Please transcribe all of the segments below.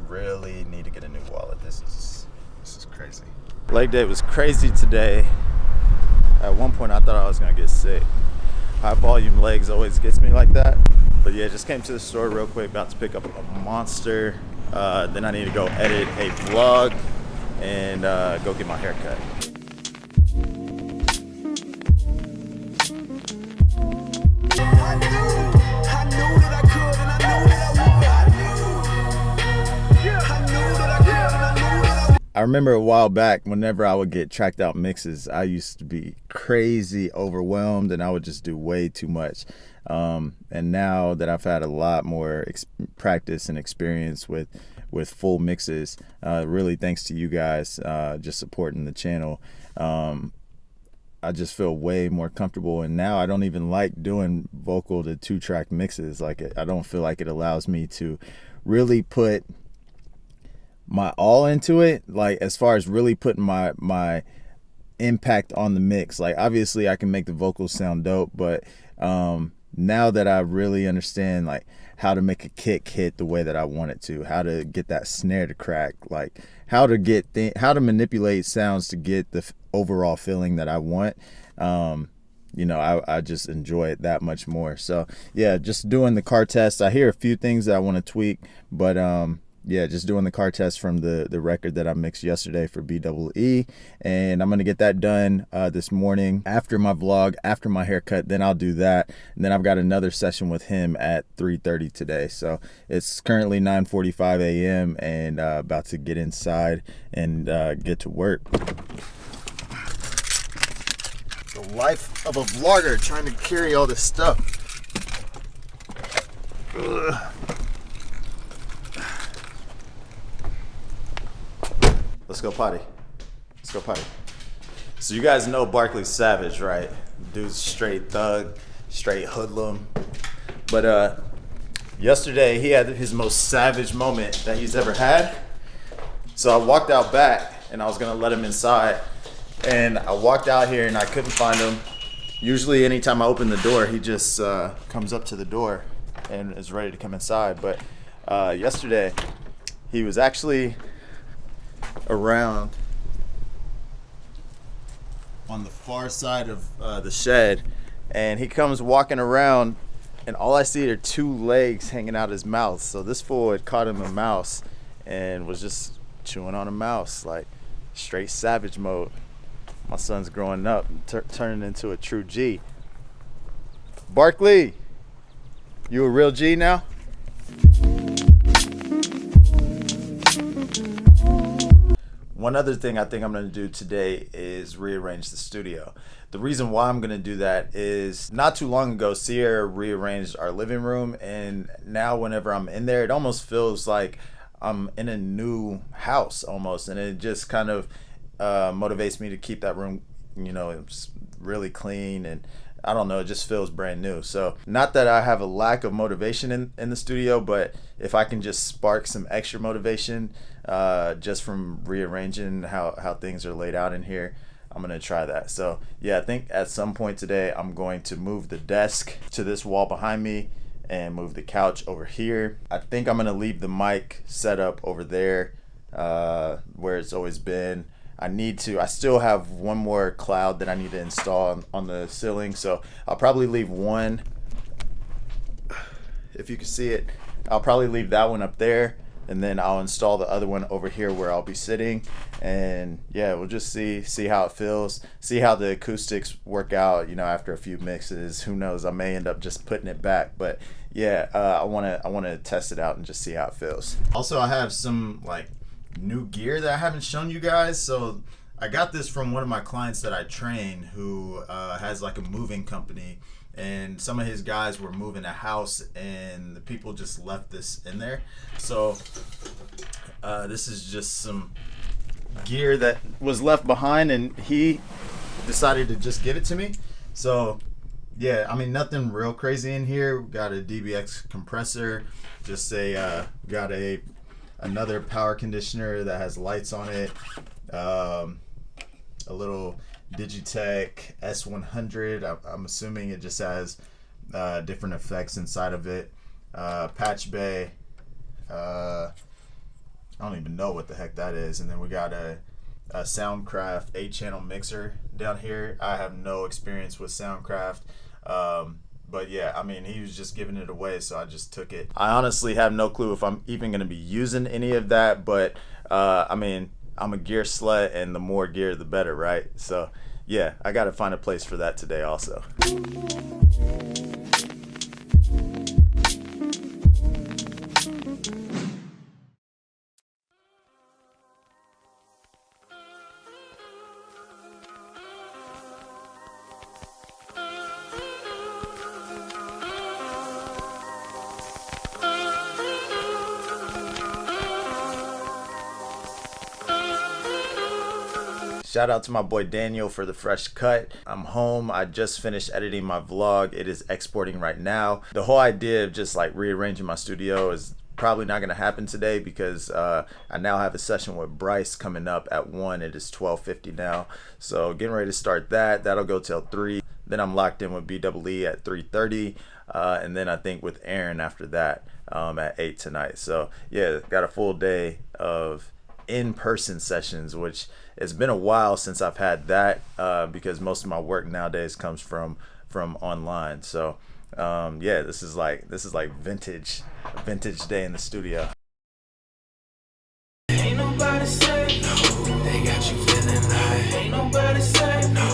Really need to get a new wallet. This is crazy. Leg day was crazy today. At one point I thought I was gonna get sick. High volume legs always gets me like that. But yeah, just came to the store real quick, about to pick up a monster. Then I need to go edit a vlog and go get my hair cut. I remember a while back, whenever I would get tracked out mixes, I used to be crazy overwhelmed and I would just do way too much. And now that I've had a lot more practice and experience with full mixes, really thanks to you guys just supporting the channel, I just feel way more comfortable. And now I don't even like doing vocal to 2-track mixes. Like, I don't feel like it allows me to really put my all into it, like as far as really putting my impact on the mix. Like, obviously I can make the vocals sound dope, but now that I really understand like how to make a kick hit the way that I want it to, how to get that snare to crack, like how to manipulate sounds to get the overall feeling that I want, you know, I just enjoy it that much more. So yeah, just doing the car test. I hear a few things that I want to tweak, but yeah, just doing the car test from the record that I mixed yesterday for BEE, and I'm gonna get that done this morning after my vlog, after my haircut. Then I'll do that, and then I've got another session with him at 3:30 today. So it's currently 9:45 a.m. and about to get inside and get to work. The life of a vlogger, trying to carry all this stuff. Ugh. Let's go potty. Let's go potty. So you guys know Barkley Savage, right? Dude's straight thug, straight hoodlum. But yesterday he had his most savage moment that he's ever had. So I walked out back and I was gonna let him inside. And I walked out here and I couldn't find him. Usually anytime I open the door, he just comes up to the door and is ready to come inside. But yesterday he was actually around on the far side of the shed, and he comes walking around and all I see are 2 legs hanging out his mouth. So this fool had caught him a mouse and was just chewing on a mouse, like straight savage mode. My son's growing up and turning into a true G. Barkley, you a real G now? One other thing I think I'm going to do today is rearrange the studio. The reason why I'm going to do that is not too long ago, Sierra rearranged our living room, and now whenever I'm in there, it almost feels like I'm in a new house almost, and it just kind of motivates me to keep that room, you know, really clean, and I don't know, it just feels brand new. So not that I have a lack of motivation in the studio, but if I can just spark some extra motivation just from rearranging how things are laid out in here, I'm gonna try that. So yeah, I think at some point today I'm going to move the desk to this wall behind me and move the couch over here. I think I'm gonna leave the mic set up over there where it's always been. I still have one more cloud that I need to install on the ceiling, so I'll probably leave one, if you can see it, I'll probably leave that one up there. and then I'll install the other one over here where I'll be sitting. And yeah, we'll just see how it feels, see how the acoustics work out, you know, after a few mixes. Who knows, I may end up just putting it back, but yeah, I want to test it out and just see how it feels. Also, I have some like new gear that I haven't shown you guys. So I got this from one of my clients that I train, who has like a moving company, and some of his guys were moving a house and the people just left this in there. So this is just some gear that was left behind and he decided to just give it to me. So yeah, I mean, nothing real crazy in here. We got a DBX compressor, just got another power conditioner that has lights on it, a little Digitech S100. I'm assuming it just has different effects inside of it. Patch bay. I don't even know what the heck that is. And then we got a Soundcraft 8-channel mixer down here. I have no experience with Soundcraft. But yeah, I mean, he was just giving it away, so I just took it. I honestly have no clue if I'm even going to be using any of that, but I mean, I'm a gear slut, and the more gear, the better, right? So yeah, I got to find a place for that today also. Shout out to my boy Daniel for the fresh cut. I'm home. I just finished editing my vlog. It is exporting right now. The whole idea of just like rearranging my studio is probably not going to happen today because I now have a session with Bryce coming up at 1. It is 12:50 now. So getting ready to start that. That'll go till 3. Then I'm locked in with BEE at 3:30. And then I think with Aaron after that at 8 tonight. So yeah, got a full day of in-person sessions, which it's been a while since I've had that because most of my work nowadays comes from online. So yeah, this is like vintage day in the studio. Ain't nobody say no. They got you feeling like ain't nobody say no.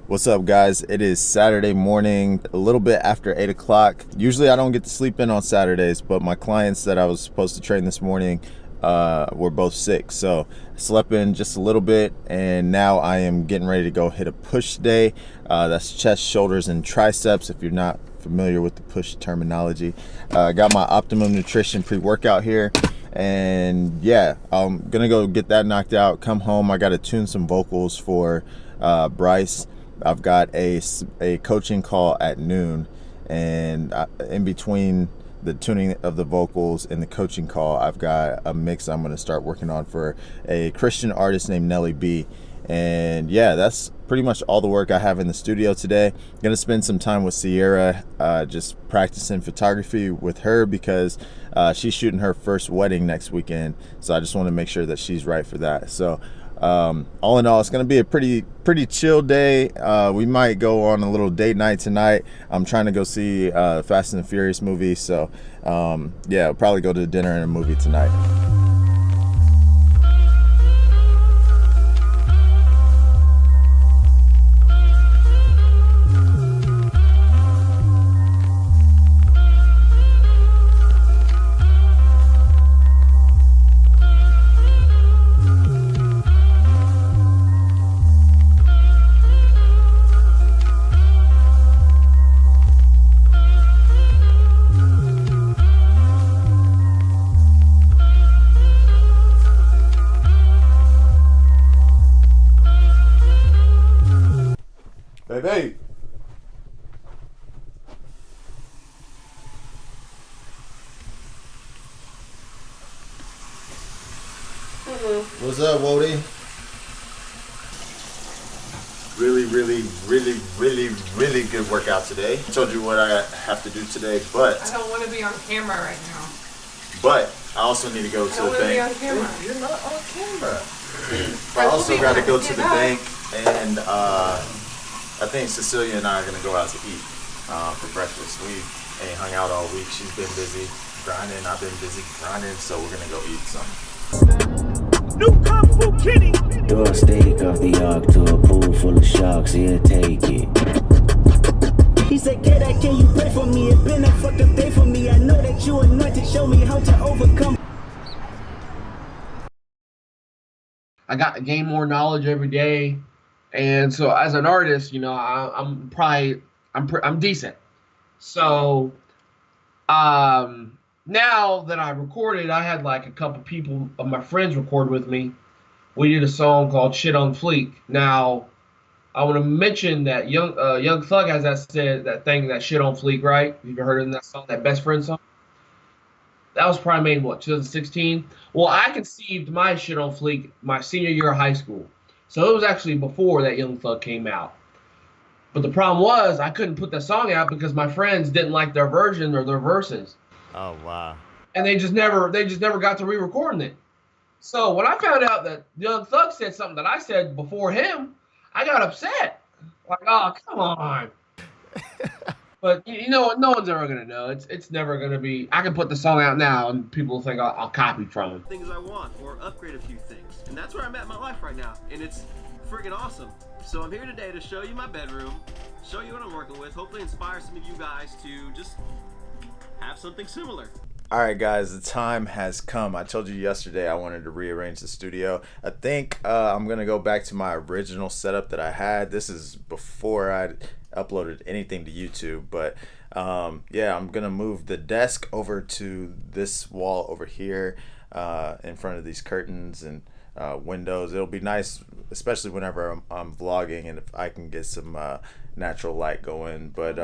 What's up, guys? It is Saturday morning, a little bit after 8 o'clock. Usually I don't get to sleep in on Saturdays, but my clients that I was supposed to train this morning were both sick. So I slept in just a little bit, and now I am getting ready to go hit a push day. That's chest, shoulders, and triceps, if you're not familiar with the push terminology. Got my Optimum Nutrition pre-workout here. And yeah, I'm gonna go get that knocked out, come home. I gotta tune some vocals for Bryce. I've got a coaching call at noon, and in between the tuning of the vocals and the coaching call, I've got a mix I'm going to start working on for a Christian artist named Nelly B. And yeah, that's pretty much all the work I have in the studio today. I'm going to spend some time with Sierra, just practicing photography with her because she's shooting her first wedding next weekend. So I just want to make sure that she's right for that. So all in all, it's going to be a pretty chill day. We might go on a little date night tonight. I'm trying to go see Fast and the Furious movie. So yeah, we'll probably go to dinner and a movie tonight. Baby. What's up, Wody? Really good workout today. I told you what I have to do today, but I don't want to be on camera right now. But I also need to go to the bank. On camera. You're not on camera. I also got to go to the bank, and I think Cecilia and I are gonna go out to eat for breakfast. We ain't hung out all week. She's been busy grinding. I've been busy grinding, so we're gonna go eat something. New Kung Fu Kitty. Do a steak off the ark to a pool full of sharks, he'll take it. He said, can you pray for me? It's been a fucked up day for me. I know that you anointed, show me how to overcome. I got to gain more knowledge every day, and so as an artist, you know, I'm decent. So now that I recorded, I had like a couple people of my friends record with me. We did a song called "Shit on Fleek." Now, I want to mention that Young Thug has that thing, that "Shit on Fleek," right? Have you ever heard of that song, that Best Friend song? That was probably made, 2016? Well, I conceived my "Shit on Fleek" my senior year of high school. So it was actually before that Young Thug came out. But the problem was I couldn't put that song out because my friends didn't like their version or their verses. Oh, wow. And they just never got to re-recording it. So when I found out that Young Thug said something that I said before him, I got upset. Like, oh, come on. But you know what? No one's ever gonna know. It's never gonna be. I can put the song out now, and people will think I'll copy from him. Things I want, or upgrade a few things, and that's where I'm at in my life right now, and it's freaking awesome. So I'm here today to show you my bedroom, show you what I'm working with, hopefully inspire some of you guys to just have something similar. All right, guys, the time has come. I told you yesterday I wanted to rearrange the studio. I think I'm going to go back to my original setup that I had. This is before I uploaded anything to YouTube. But, yeah, I'm going to move the desk over to this wall over here in front of these curtains and windows. It'll be nice, especially whenever I'm vlogging and if I can get some natural light going. But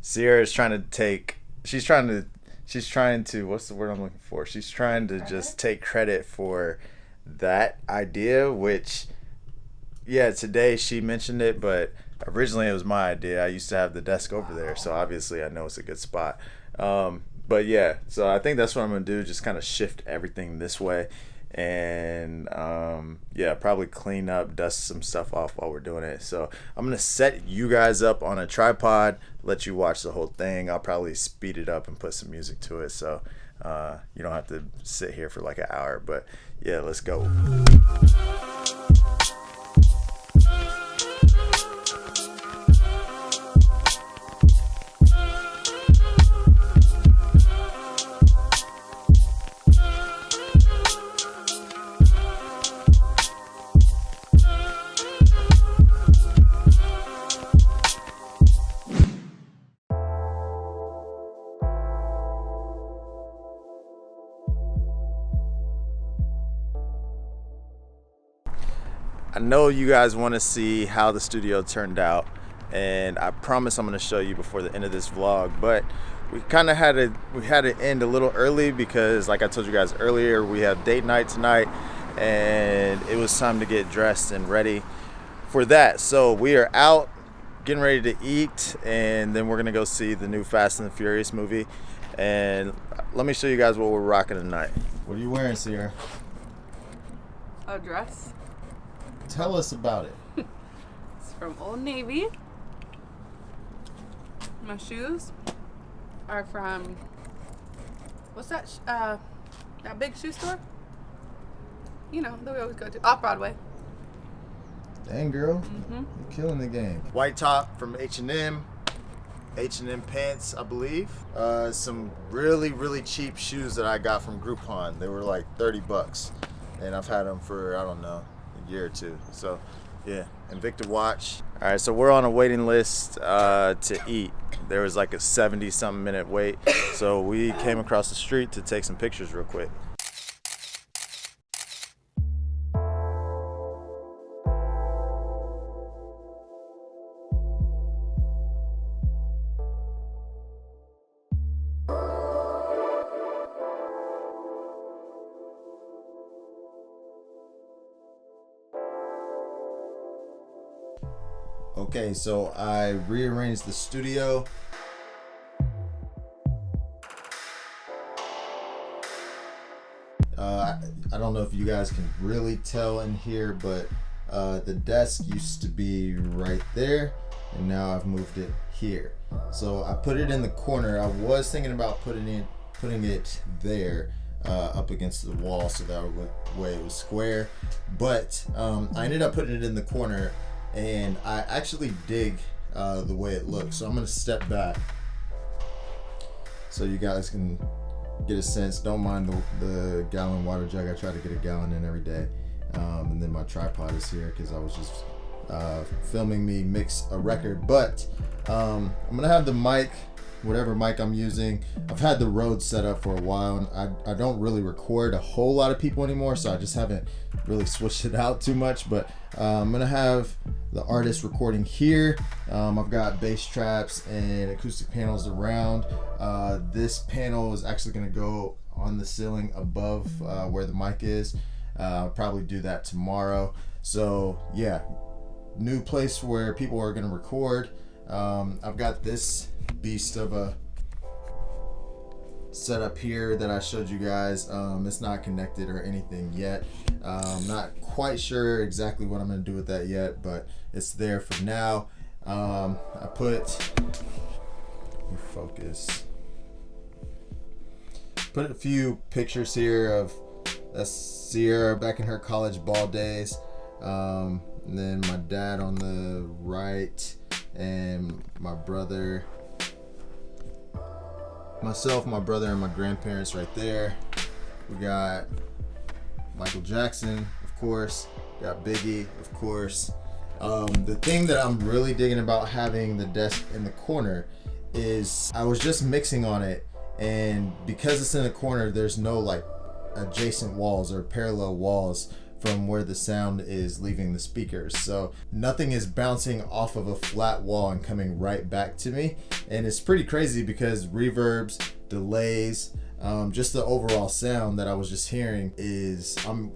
Sierra's trying to take... She's trying to, what's the word I'm looking for? She's trying to just take credit for that idea, which, yeah, today she mentioned it, but originally it was my idea. I used to have the desk over there, so obviously I know it's a good spot. But yeah, so I think that's what I'm going to do, just kind of shift everything this way. And yeah, probably clean up, dust some stuff off while we're doing it. So I'm gonna set you guys up on a tripod, let you watch the whole thing. I'll probably speed it up and put some music to it, so you don't have to sit here for like an hour. But yeah, let's go. I know you guys want to see how the studio turned out, and I promise I'm going to show you before the end of this vlog, but we kind of had to end a little early because, like I told you guys earlier, we have date night tonight and it was time to get dressed and ready for that. So we are out getting ready to eat, and then we're going to go see the new Fast and the Furious movie. And let me show you guys what we're rocking tonight. What are you wearing, Sierra? A dress. Tell us about it. It's from Old Navy. My shoes are from, what's that? That big shoe store? You know, that we always go to. Off Broadway. Dang, girl. You're killing the game. White top from H&M. H&M pants, I believe. Some really cheap shoes that I got from Groupon. They were like 30 bucks. And I've had them for, I don't know, a year or two. So yeah, Invicta watch. All right, so we're on a waiting list to eat. There was like a 70-something minute wait. So we came across the street to take some pictures real quick. Okay, so I rearranged the studio. I don't know if you guys can really tell in here, but The desk used to be right there, and now I've moved it here. So I put it in the corner. I was thinking about putting it there, up against the wall, so that way it was square. But I ended up putting it in the corner, and I actually dig the way it looks. So I'm gonna step back so you guys can get a sense. Don't mind the gallon water jug. I try to get a gallon in every day. And then my tripod is here because I was just filming me mix a record. But I'm gonna have the mic, whatever mic I'm using. I've had the Rode set up for a while, and I don't really record a whole lot of people anymore, so I just haven't really switched it out too much. But I'm gonna have the artist recording here. I've got bass traps and acoustic panels around. This panel is actually gonna go on the ceiling above where the mic is. I'll probably do that tomorrow. So yeah, new place where people are gonna record. I've got this beast of a setup here that I showed you guys. It's not connected or anything yet. I'm not quite sure exactly what I'm gonna do with that yet, but it's there for now. I put a few pictures here of Sierra back in her college ball days, and then my dad on the right, and my brother, myself, my brother, and my grandparents right there. We got Michael Jackson, of course. We got Biggie, of course. The thing that I'm really digging about having the desk in the corner is I was just mixing on it, and because it's in the corner, there's no like adjacent walls or parallel walls from where the sound is leaving the speakers, so nothing is bouncing off of a flat wall and coming right back to me. And it's pretty crazy because reverbs, delays, just the overall sound that I was just hearing is I'm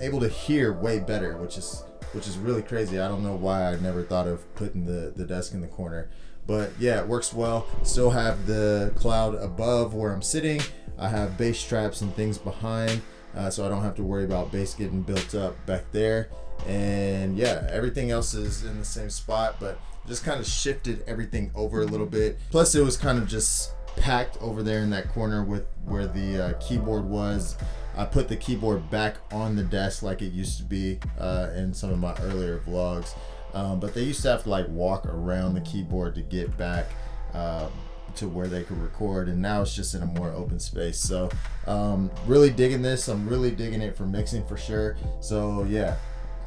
able to hear way better, which is really crazy. I don't know why I never thought of putting the desk in the corner, but yeah, it works well. Still have the cloud above where I'm sitting. I have bass traps and things behind, so I don't have to worry about bass getting built up back there. And yeah, everything else is in the same spot, but just kind of shifted everything over a little bit. Plus it was kind of just packed over there in that corner with where the keyboard was. I put the keyboard back on the desk like it used to be in some of my earlier vlogs, but they used to have to like walk around the keyboard to get back to where they could record, and now it's just in a more open space. So really digging this. I'm really digging it for mixing for sure. So yeah,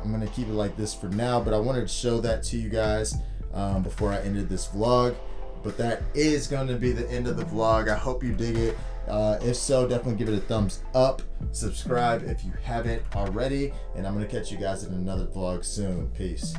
I'm gonna keep it like this for now, but I wanted to show that to you guys before I ended this vlog. But that is going to be the end of the vlog. I hope you dig it. If so, definitely give it a thumbs up. Subscribe if you haven't already, and I'm gonna catch you guys in another vlog soon. Peace.